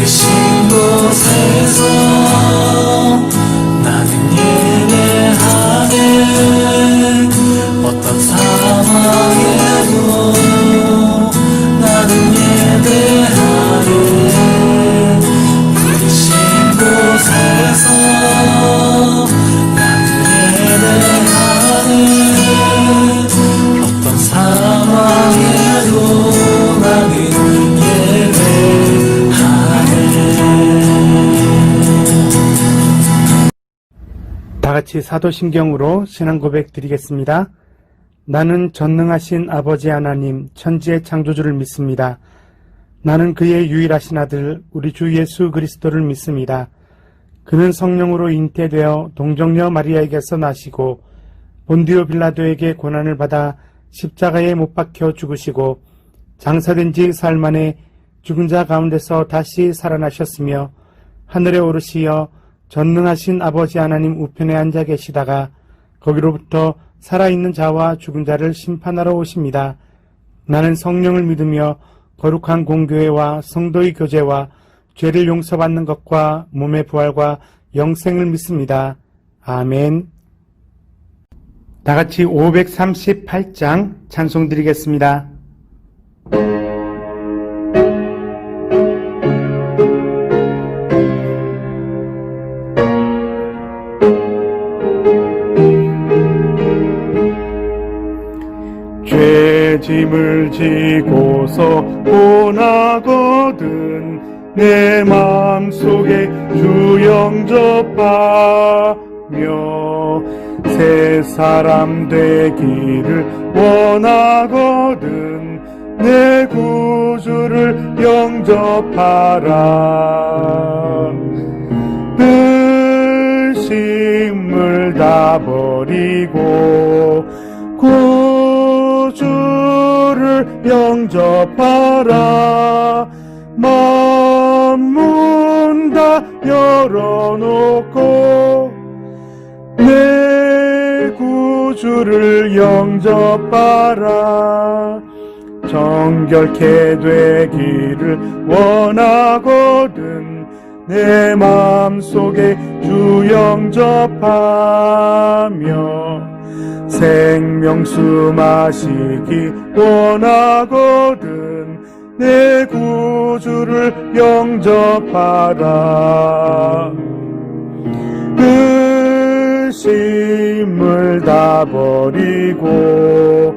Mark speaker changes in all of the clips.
Speaker 1: 부르신 곳에서 나는 예배하네. 어떤 상황에도 나는 예배하네. 부르신 곳에서 나는 예배하네. 어떤 상황에도 나는 예배하네.
Speaker 2: 다같이 사도신경으로 신앙 고백 드리겠습니다. 나는 전능하신 아버지 하나님 천지의 창조주를 믿습니다. 나는 그의 유일하신 아들 우리 주 예수 그리스도를 믿습니다. 그는 성령으로 잉태되어 동정녀 마리아에게서 나시고 본디오 빌라도에게 고난을 받아 십자가에 못 박혀 죽으시고 장사된 지 사흘 만에 죽은 자 가운데서 다시 살아나셨으며 하늘에 오르시어 전능하신 아버지 하나님 우편에 앉아 계시다가 거기로부터 살아있는 자와 죽은 자를 심판하러 오십니다. 나는 성령을 믿으며 거룩한 공교회와 성도의 교제와 죄를 용서받는 것과 몸의 부활과 영생을 믿습니다. 아멘. 다같이 538장 찬송 드리겠습니다. 죄짐을 지고서 원하거든 내 마음속에 주 영접하며 새 사람 되기를 원하거든 내 구주를 영접하라. 의심을 다 버리고 구주를 영접하라. 만문 다 열어놓고 내 구주를 영접하라. 정결케 되기를 원하거든 내 마음속에 주 영접하며 생명수 마시기 원하거든 내 구주를 영접하라. 의심을 다 버리고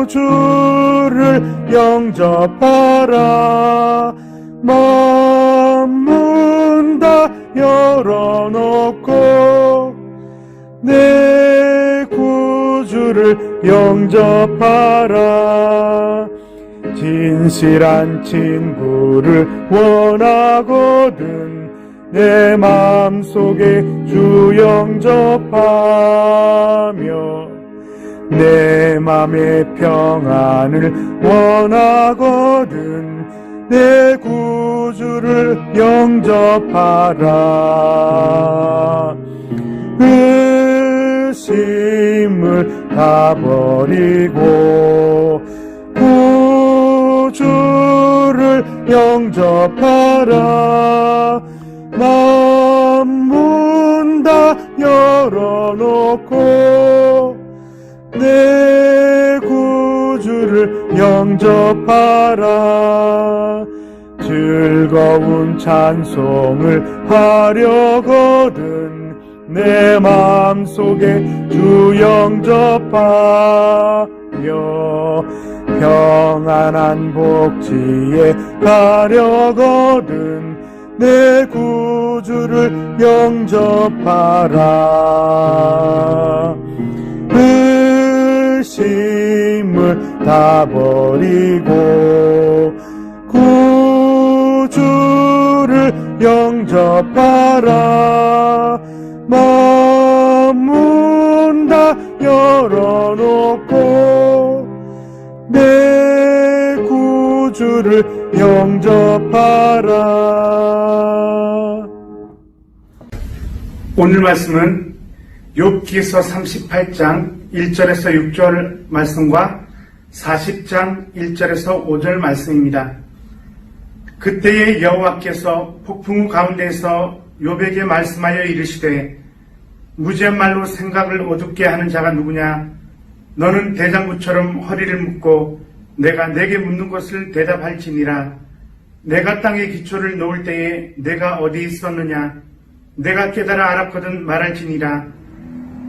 Speaker 2: 구주를 영접하라. 만문 다 열어놓고 내 구주를 영접하라. 진실한 친구를 원하거든 내 마음속에 주 영접하며 내 맘의 평안을 원하거든 내 구주를 영접하라. 의심을 다 버리고 구주를 영접하라. 만문 다 열어놓고 내 구주를 영접하라. 즐거운 찬송을 하려거든 내 마음속에 주 영접하며 평안한 복지에 가려거든 내 구주를 영접하라. 의심을 다 버리고 구주를 영접하라. 만문 다 열어놓고 내 구주를 영접하라. 오늘 말씀은 욥기서 38장 1절에서 6절 말씀과 40장 1절에서 5절 말씀입니다. 그때의 여호와께서 폭풍우 가운데에서 욥에게 말씀하여 이르시되 무지한 말로 생각을 어둡게 하는 자가 누구냐? 너는 대장부처럼 허리를 묶고 내가 내게 묻는 것을 대답할지니라. 내가 땅에 기초를 놓을 때에 내가 어디 있었느냐? 내가 깨달아 알았거든 말할지니라.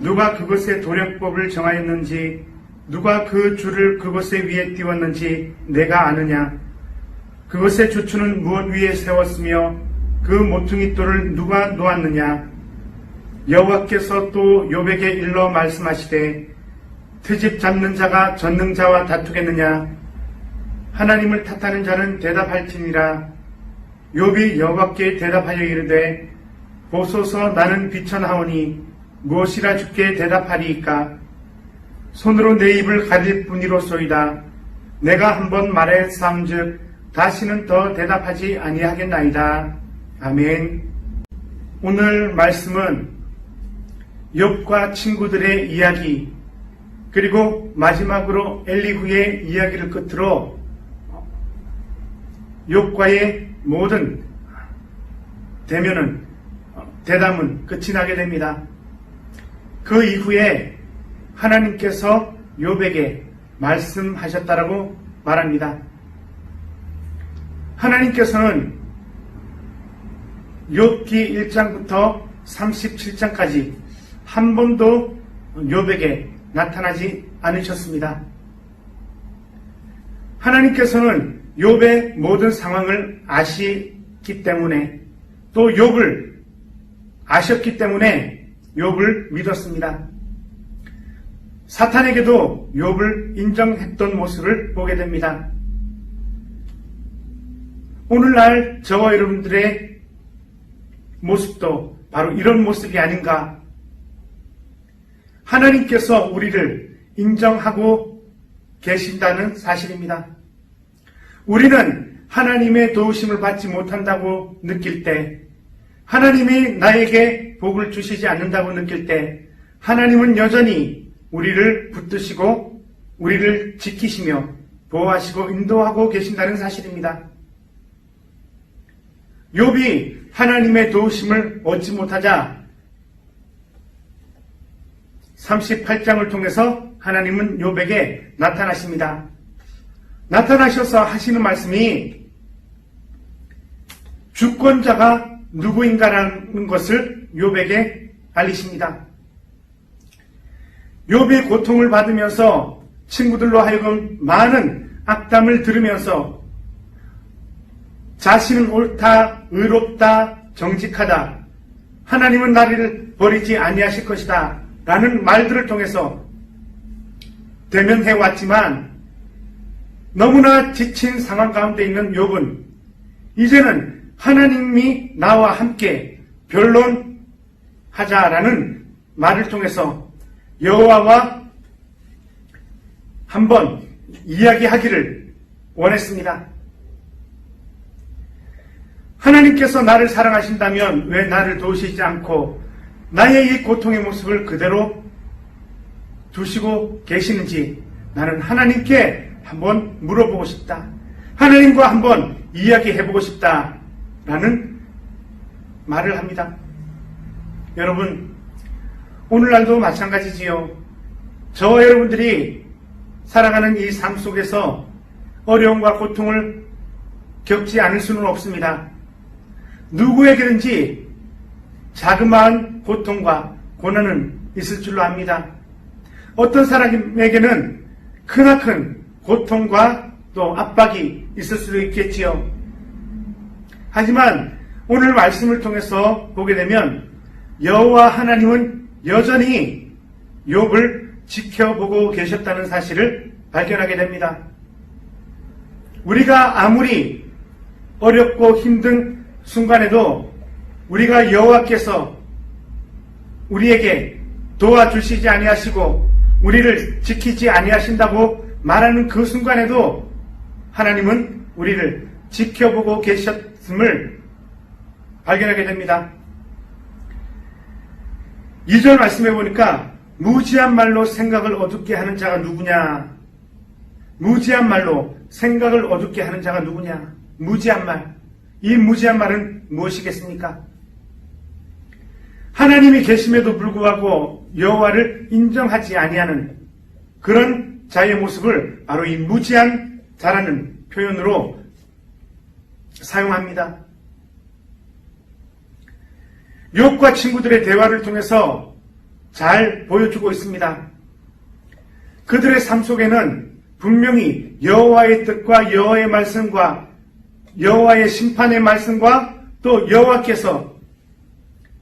Speaker 2: 누가 그것의 도량법을 정하였는지 누가 그 줄을 그것의 위에 띄웠는지 내가 아느냐? 그것의 주추는 무엇 위에 세웠으며 그 모퉁이 돌을 누가 놓았느냐? 여호와께서 또 욥에게 일러 말씀하시되 트집 잡는 자가 전능자와 다투겠느냐? 하나님을 탓하는 자는 대답할지니라. 욥이 여호와께 대답하여 이르되 보소서 나는 비천하오니 무엇이라 주께 대답하리이까? 손으로 내 입을 가릴 뿐이로소이다. 내가 한번 말했사온즉 다시는 더 대답하지 아니하겠나이다. 아멘. 오늘 말씀은 욥과 친구들의 이야기 그리고 마지막으로 엘리후의 이야기를 끝으로 욥과의 모든 대담은 끝이 나게 됩니다. 그 이후에 하나님께서 욥에게 말씀하셨다라고 말합니다. 하나님께서는 욥기 1장부터 37장까지 한 번도 욥에게 나타나지 않으셨습니다. 하나님께서는 욥의 모든 상황을 아시기 때문에 또 욥을 아셨기 때문에 욥을 믿었습니다. 사탄에게도 욥을 인정했던 모습을 보게 됩니다. 오늘날 저와 여러분들의 모습도 바로 이런 모습이 아닌가. 하나님께서 우리를 인정하고 계신다는 사실입니다. 우리는 하나님의 도우심을 받지 못한다고 느낄 때, 하나님이 나에게 복을 주시지 않는다고 느낄 때, 하나님은 여전히 우리를 붙드시고 우리를 지키시며 보호하시고 인도하고 계신다는 사실입니다. 욥이 하나님의 도우심을 얻지 못하자 38장을 통해서 하나님은 욥에게 나타나십니다. 나타나셔서 하시는 말씀이 주권자가 누구인가라는 것을 욥에게 알리십니다. 욥이 고통을 받으면서 친구들로 하여금 많은 악담을 들으면서 자신은 옳다, 의롭다, 정직하다, 하나님은 나를 버리지 아니하실 것이다 라는 말들을 통해서 대면해왔지만 너무나 지친 상황 가운데 있는 욥은 이제는 하나님이 나와 함께 변론하자라는 말을 통해서 여호와와 한번 이야기하기를 원했습니다. 하나님께서 나를 사랑하신다면 왜 나를 도우시지 않고 나의 이 고통의 모습을 그대로 두시고 계시는지 나는 하나님께 한번 물어보고 싶다. 하나님과 한번 이야기해보고 싶다. 라는 말을 합니다. 여러분, 오늘날도 마찬가지지요. 저와 여러분들이 살아가는 이 삶 속에서 어려움과 고통을 겪지 않을 수는 없습니다. 누구에게든지 자그마한 고통과 고난은 있을 줄로 압니다. 어떤 사람에게는 크나큰 고통과 또 압박이 있을 수도 있겠지요. 하지만 오늘 말씀을 통해서 보게 되면 여호와 하나님은 여전히 욥을 지켜보고 계셨다는 사실을 발견하게 됩니다. 우리가 아무리 어렵고 힘든 순간에도 우리가 여호와께서 우리에게 도와주시지 아니하시고 우리를 지키지 아니하신다고 말하는 그 순간에도 하나님은 우리를 지켜보고 계셨음을 발견하게 됩니다. 2절 말씀해 보니까 무지한 말로 생각을 어둡게 하는 자가 누구냐? 무지한 말로 생각을 어둡게 하는 자가 누구냐? 무지한 말. 이 무지한 말은 무엇이겠습니까? 하나님이 계심에도 불구하고 여호와를 인정하지 아니하는 그런 자의 모습을 바로 이 무지한 자라는 표현으로 사용합니다. 욥과 친구들의 대화를 통해서 잘 보여주고 있습니다. 그들의 삶 속에는 분명히 여호와의 뜻과 여호와의 말씀과 여호와의 심판의 말씀과 또 여호와께서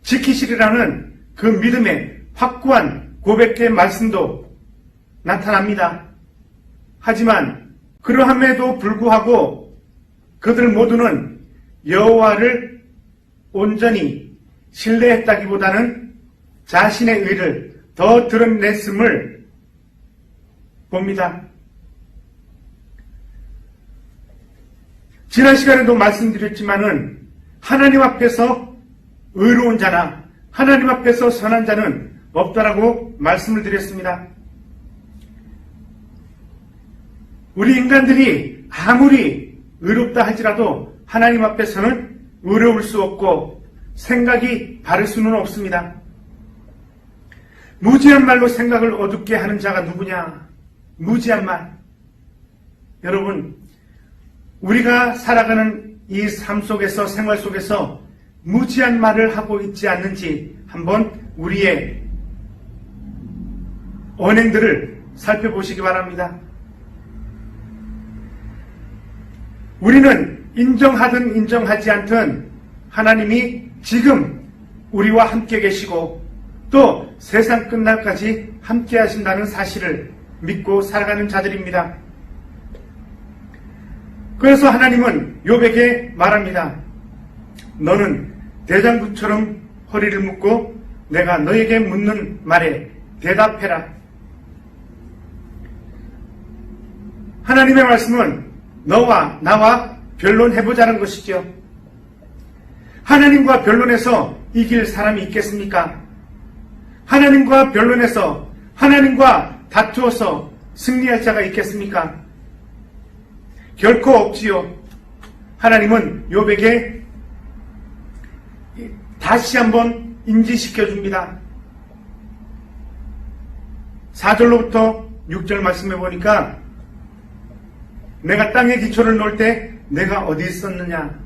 Speaker 2: 지키시리라는 그 믿음의 확고한 고백의 말씀도 나타납니다. 하지만 그러함에도 불구하고 그들 모두는 여호와를 온전히 신뢰했다기보다는 자신의 의를 더 드러냈음을 봅니다. 지난 시간에도 말씀드렸지만은 하나님 앞에서 의로운 자나 하나님 앞에서 선한 자는 없다라고 말씀을 드렸습니다. 우리 인간들이 아무리 의롭다 할지라도 하나님 앞에서는 의로울 수 없고 생각이 바를 수는 없습니다. 무지한 말로 생각을 어둡게 하는 자가 누구냐? 무지한 말. 여러분, 우리가 살아가는 이 삶 속에서 생활 속에서 무지한 말을 하고 있지 않는지 한번 우리의 언행들을 살펴보시기 바랍니다. 우리는 인정하든 인정하지 않든 하나님이 지금 우리와 함께 계시고 또 세상 끝날까지 함께 하신다는 사실을 믿고 살아가는 자들입니다. 그래서 하나님은 욥에게 말합니다. 너는 대장부처럼 허리를 묶고 내가 너에게 묻는 말에 대답해라. 하나님의 말씀은 너와 나와 변론해보자는 것이죠. 하나님과 변론해서 이길 사람이 있겠습니까? 하나님과 변론해서 하나님과 다투어서 승리할 자가 있겠습니까? 결코 없지요. 하나님은 욥에게 다시 한번 인지시켜 줍니다. 4절로부터 6절 말씀해 보니까 내가 땅에 기초를 놓을 때 내가 어디 있었느냐?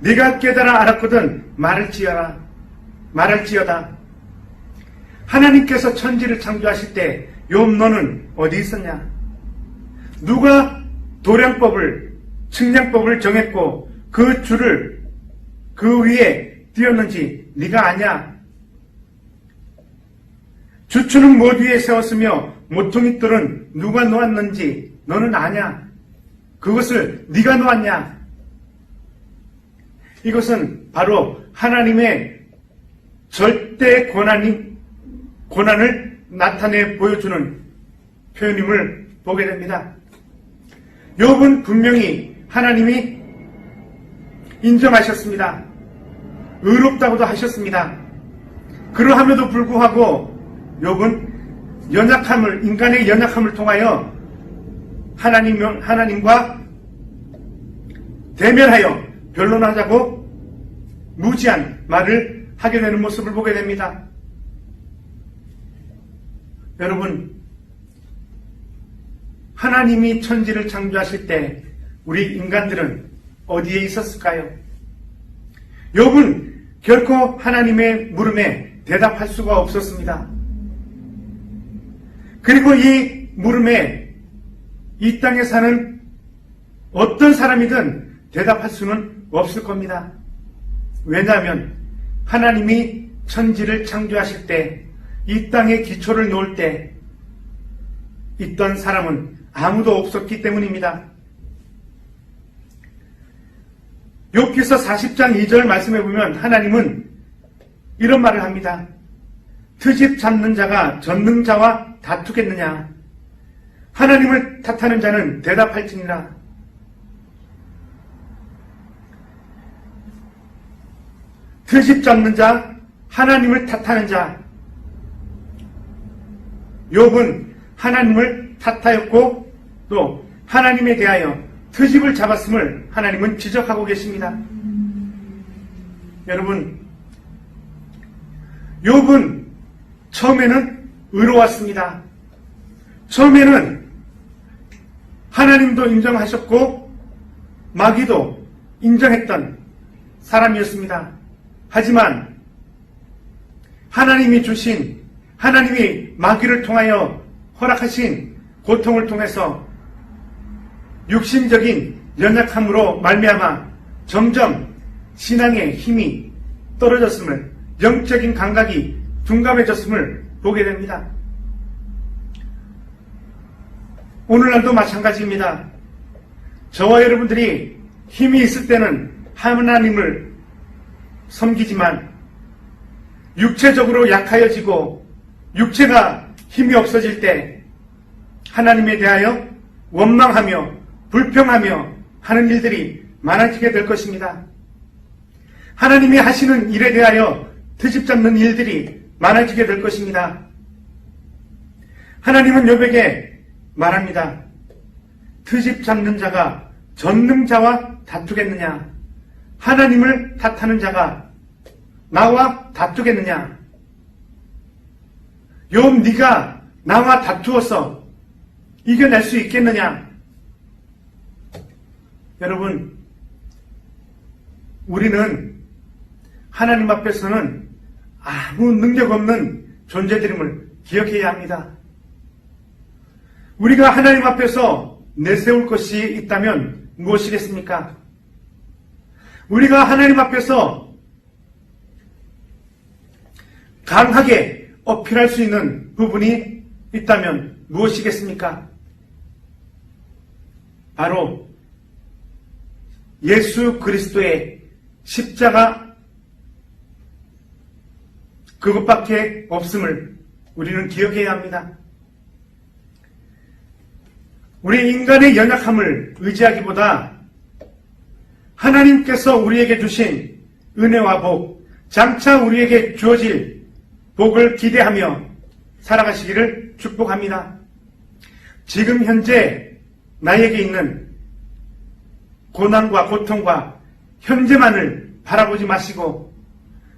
Speaker 2: 네가 깨달아 알았거든 말할지어다. 하나님께서 천지를 창조하실 때 욥 너는 어디 있었냐? 누가 도량법을 측량법을 정했고 그 줄을 그 위에 띄었는지 네가 아냐? 주추는 못 위에 세웠으며 모퉁이 뜰은 누가 놓았는지 너는 아냐? 그것을 네가 놓았냐? 이것은 바로 하나님의 절대 권한을 나타내 보여주는 표현임을 보게 됩니다. 욥은 분명히 하나님이 인정하셨습니다. 의롭다고도 하셨습니다. 그러함에도 불구하고 욥은 인간의 연약함을 통하여 하나님과 대면하여 변론하자고 무지한 말을 하게 되는 모습을 보게 됩니다. 여러분, 하나님이 천지를 창조하실 때 우리 인간들은 어디에 있었을까요? 욥은 결코 하나님의 물음에 대답할 수가 없었습니다. 그리고 이 물음에 이 땅에 사는 어떤 사람이든 대답할 수는 없을 겁니다. 왜냐하면 하나님이 천지를 창조하실 때 이 땅에 기초를 놓을 때 있던 사람은 아무도 없었기 때문입니다. 욥기서 40장 2절 말씀해 보면 하나님은 이런 말을 합니다. 트집 잡는 자가 전능자와 다투겠느냐? 하나님을 탓하는 자는 대답할지니라. 트집 잡는 자, 하나님을 탓하는 자. 욥은 하나님을 탓하였고 또 하나님에 대하여 트집을 잡았음을 하나님은 지적하고 계십니다. 여러분, 욥은 처음에는 의로웠습니다. 처음에는 하나님도 인정하셨고 마귀도 인정했던 사람이었습니다. 하지만 하나님이 마귀를 통하여 허락하신 고통을 통해서 육신적인 연약함으로 말미암아 점점 신앙의 힘이 떨어졌음을, 영적인 감각이 둔감해졌음을 보게 됩니다. 오늘날도 마찬가지입니다. 저와 여러분들이 힘이 있을 때는 하나님을 섬기지만 육체적으로 약하여지고 육체가 힘이 없어질 때 하나님에 대하여 원망하며 불평하며 하는 일들이 많아지게 될 것입니다. 하나님이 하시는 일에 대하여 트집 잡는 일들이 많아지게 될 것입니다. 하나님은 욥에게 말합니다. 트집 잡는 자가 전능자와 다투겠느냐? 하나님을 탓하는 자가 나와 다투겠느냐? 욥, 네가 나와 다투어서 이겨낼 수 있겠느냐? 여러분, 우리는 하나님 앞에서는 아무 능력 없는 존재들임을 기억해야 합니다. 우리가 하나님 앞에서 내세울 것이 있다면 무엇이겠습니까? 우리가 하나님 앞에서 강하게 어필할 수 있는 부분이 있다면 무엇이겠습니까? 바로 예수 그리스도의 십자가, 그것밖에 없음을 우리는 기억해야 합니다. 우리 인간의 연약함을 의지하기보다 하나님께서 우리에게 주신 은혜와 복, 장차 우리에게 주어질 복을 기대하며 살아가시기를 축복합니다. 지금 현재 나에게 있는 고난과 고통과 현재만을 바라보지 마시고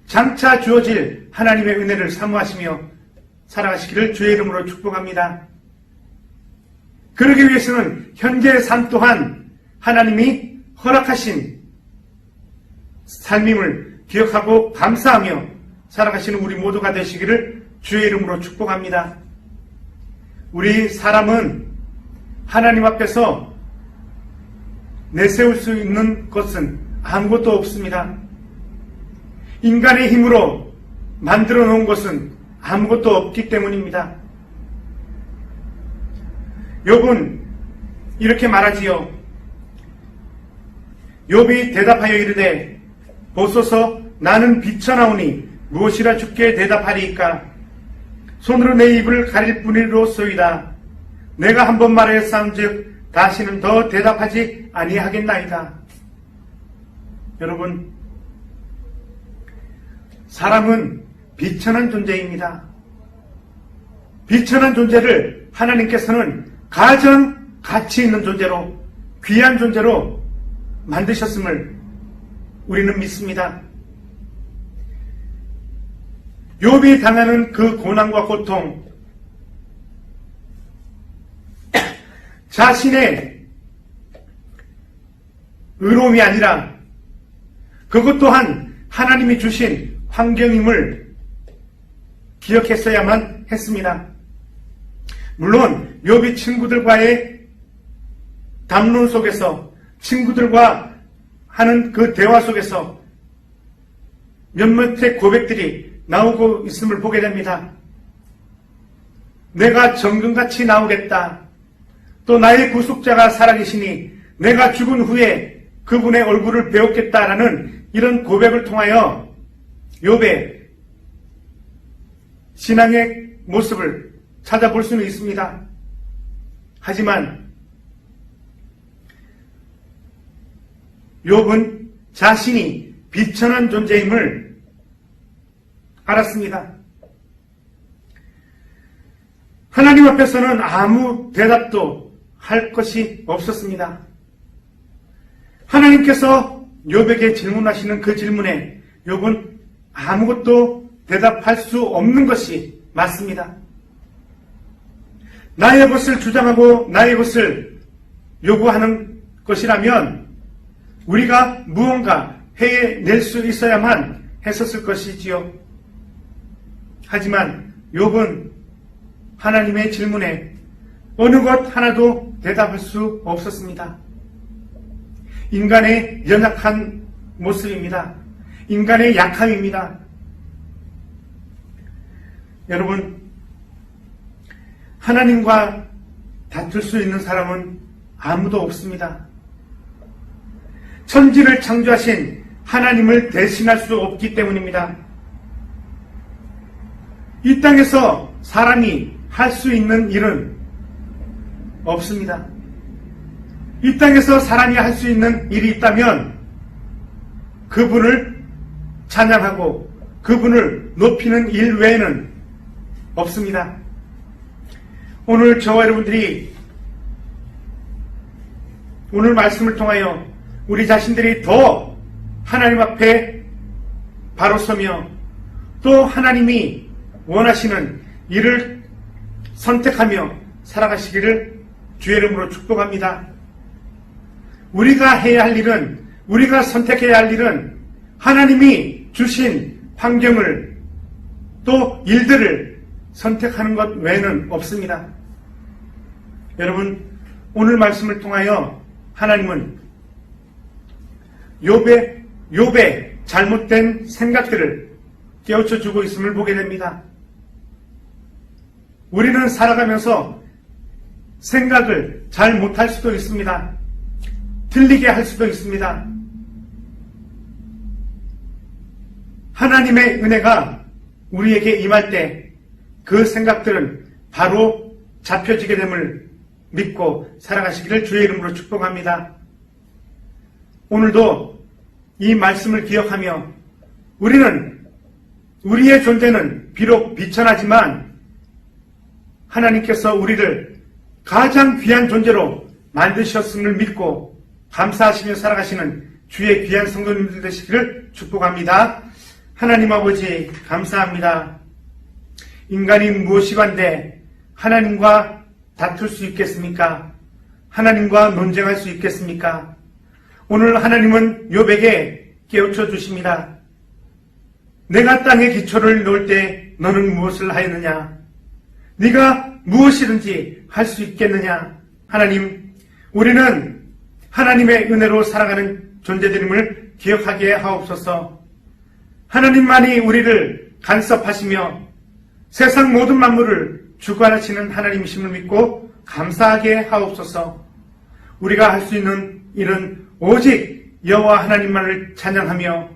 Speaker 2: 장차 주어질 하나님의 은혜를 사모하시며 살아가시기를 주의 이름으로 축복합니다. 그러기 위해서는 현재의 삶 또한 하나님이 허락하신 삶임을 기억하고 감사하며 살아가시는 우리 모두가 되시기를 주의 이름으로 축복합니다. 우리 사람은 하나님 앞에서 내세울 수 있는 것은 아무것도 없습니다. 인간의 힘으로 만들어 놓은 것은 아무것도 없기 때문입니다. 욥은 이렇게 말하지요. 욥이 대답하여 이르되 보소서 나는 비쳐나오니 무엇이라 주께 대답하리이까? 손으로 내 입을 가릴 뿐이로소이다. 내가 한 번 말하였사온즉 다시는 더 대답하지 아니하겠나이다. 여러분, 사람은 비천한 존재입니다. 비천한 존재를 하나님께서는 가장 가치 있는 존재로, 귀한 존재로 만드셨음을 우리는 믿습니다. 욥이 당하는 그 고난과 고통, 자신의 의로움이 아니라 그것 또한 하나님이 주신 환경임을 기억했어야만 했습니다. 물론 욥이 친구들과의 담론 속에서, 친구들과 하는 그 대화 속에서 몇몇의 고백들이 나오고 있음을 보게 됩니다. 내가 정금같이 나오겠다. 또 나의 구속자가 살아계시니 내가 죽은 후에 그분의 얼굴을 배웠겠다라는 이런 고백을 통하여 욥의 신앙의 모습을 찾아볼 수는 있습니다. 하지만 욥은 자신이 비천한 존재임을 알았습니다. 하나님 앞에서는 아무 대답도 할 것이 없었습니다. 하나님께서 욥에게 질문하시는 그 질문에 욥은 아무것도 대답할 수 없는 것이 맞습니다. 나의 것을 주장하고 나의 것을 요구하는 것이라면 우리가 무언가 해낼 수 있어야만 했었을 것이지요. 하지만 욥은 하나님의 질문에 어느 것 하나도 대답할 수 없었습니다. 인간의 연약한 모습입니다. 인간의 약함입니다. 여러분, 하나님과 다툴 수 있는 사람은 아무도 없습니다. 천지를 창조하신 하나님을 대신할 수 없기 때문입니다. 이 땅에서 사람이 할 수 있는 일은 없습니다. 이 땅에서 사람이 할 수 있는 일이 있다면 그분을 찬양하고 그분을 높이는 일 외에는 없습니다. 오늘 저와 여러분들이 오늘 말씀을 통하여 우리 자신들이 더 하나님 앞에 바로 서며 또 하나님이 원하시는 일을 선택하며 살아가시기를 주의 이름으로 축복합니다. 우리가 해야 할 일은, 우리가 선택해야 할 일은 하나님이 주신 환경을 또 일들을 선택하는 것 외에는 없습니다. 여러분, 오늘 말씀을 통하여 하나님은 욥의 잘못된 생각들을 깨우쳐 주고 있음을 보게 됩니다. 우리는 살아가면서 생각을 잘 못할 수도 있습니다. 틀리게 할 수도 있습니다. 하나님의 은혜가 우리에게 임할 때 그 생각들은 바로 잡혀지게 됨을 믿고 살아가시기를 주의 이름으로 축복합니다. 오늘도 이 말씀을 기억하며 우리의 존재는 비록 비천하지만 하나님께서 우리를 가장 귀한 존재로 만드셨음을 믿고 감사하시며 살아가시는 주의 귀한 성도님들 되시기를 축복합니다. 하나님 아버지 감사합니다. 인간이 무엇이간데 하나님과 다툴 수 있겠습니까? 하나님과 논쟁할 수 있겠습니까? 오늘 하나님은 욥에게 깨우쳐 주십니다. 내가 땅에 기초를 놓을 때 너는 무엇을 하였느냐? 네가 무엇이든지 할 수 있겠느냐? 하나님, 우리는 하나님의 은혜로 살아가는 존재들임을 기억하게 하옵소서. 하나님만이 우리를 간섭하시며 세상 모든 만물을 주관하시는 하나님이심을 믿고 감사하게 하옵소서. 우리가 할 수 있는 일은 오직 여호와 하나님만을 찬양하며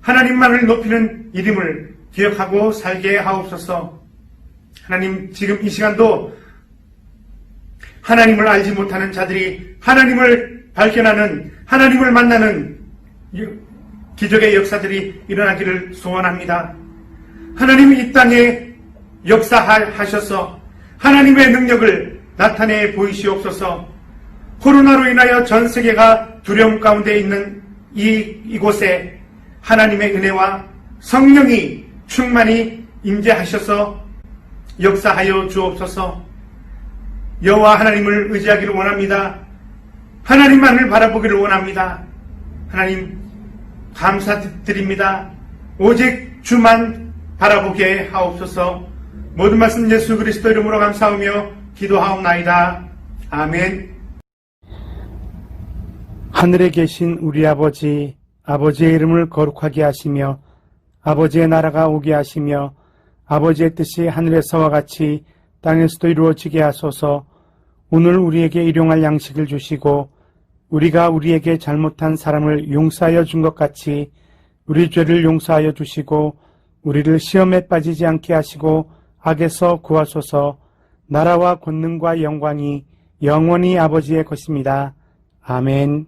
Speaker 2: 하나님만을 높이는 이름을 기억하고 살게 하옵소서. 하나님, 지금 이 시간도 하나님을 알지 못하는 자들이 하나님을 발견하는, 하나님을 만나는 기적의 역사들이 일어나기를 소원합니다. 하나님이 이 땅에 역사하셔서 하나님의 능력을 나타내 보이시옵소서. 코로나로 인하여 전 세계가 두려움 가운데 있는 이곳에 하나님의 은혜와 성령이 충만히 임재하셔서 역사하여 주옵소서. 여호와 하나님을 의지하기를 원합니다. 하나님만을 바라보기를 원합니다. 하나님 감사드립니다. 오직 주만 바라보게 하옵소서. 모든 말씀 예수 그리스도 이름으로 감사하며 기도하옵나이다. 아멘. 하늘에 계신 우리 아버지, 아버지의 이름을 거룩하게 하시며 아버지의 나라가 오게 하시며 아버지의 뜻이 하늘에서와 같이 땅에서도 이루어지게 하소서. 오늘 우리에게 일용할 양식을 주시고 우리가 우리에게 잘못한 사람을 용서하여 준 것 같이 우리 죄를 용서하여 주시고 우리를 시험에 빠지지 않게 하시고 악에서 구하소서. 나라와 권능과 영광이 영원히 아버지의 것입니다. 아멘.